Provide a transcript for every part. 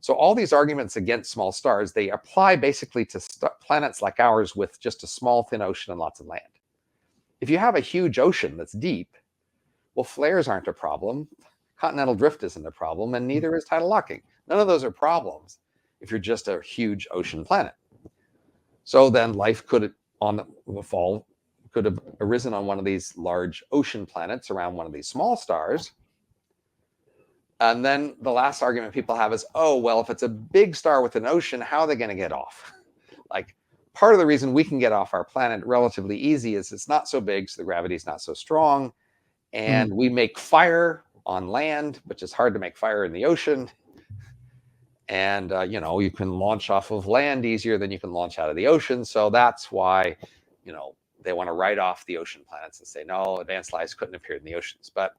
So all these arguments against small stars, they apply basically to planets like ours with just a small, thin ocean and lots of land. If you have a huge ocean that's deep, well, flares aren't a problem. Continental drift isn't a problem, and neither is tidal locking. None of those are problems if you're just a huge ocean planet. So then life could have arisen on one of these large ocean planets around one of these small stars. And then the last argument people have is, oh, well, if it's a big star with an ocean, how are they going to get off? Like, part of the reason we can get off our planet relatively easy is it's not so big, so the gravity is not so strong. And we make fire on land, which is hard to make fire in the ocean. And, you can launch off of land easier than you can launch out of the ocean. So that's why, they want to write off the ocean planets and say, no, advanced life couldn't appear in the oceans. But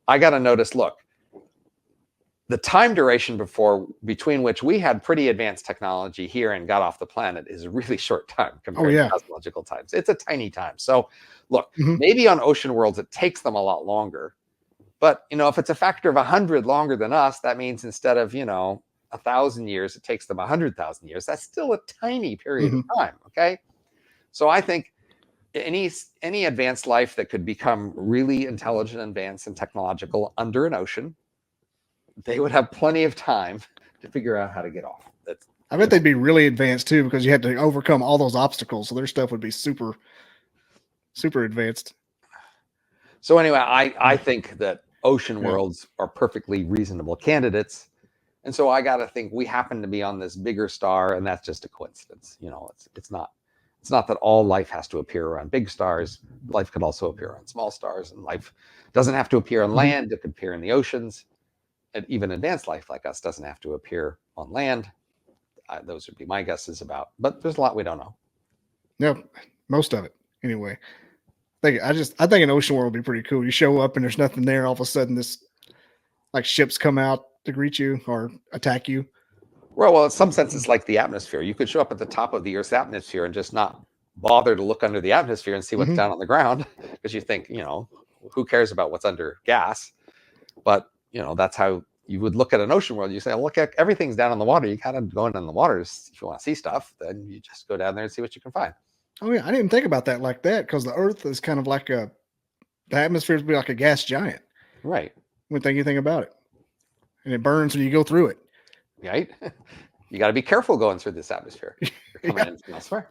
I got to notice, look, the time duration between which we had pretty advanced technology here and got off the planet is a really short time compared to cosmological times. It's a tiny time. So look, maybe on ocean worlds, it takes them a lot longer. But, if it's a factor of 100 longer than us, that means instead of, 1,000 years, it takes them 100,000 years. That's still a tiny period of time. Okay. So I think any advanced life that could become really intelligent, advanced, and technological under an ocean, they would have plenty of time to figure out how to get off. I bet they'd be really advanced too, because you had to overcome all those obstacles. So their stuff would be super, super advanced. So anyway, I think that ocean worlds are perfectly reasonable candidates. And so I got to think we happen to be on this bigger star, and that's just a coincidence. It's not that all life has to appear around big stars. Life could also appear on small stars, and life doesn't have to appear on land. It could appear in the oceans. And even advanced life like us doesn't have to appear on land. Those would be my guesses about, but there's a lot we don't know. No, most of it anyway. I think an ocean world would be pretty cool. You show up and there's nothing there. All of a sudden, this like ships come out to greet you or attack you. Well, in some sense, it's like the atmosphere. You could show up at the top of the Earth's atmosphere and just not bother to look under the atmosphere and see what's down on the ground, because you think, who cares about what's under gas? But that's how you would look at an ocean world. You say, look, everything's down in the water. You kind of go in the water if you want to see stuff. Then you just go down there and see what you can find. Oh yeah, I didn't think about that like that, because the Earth is kind of like the atmosphere would be like a gas giant. Right. Wouldn't think anything about it, and it burns when you go through it. Right. You got to be careful going through this atmosphere. You're coming in from elsewhere.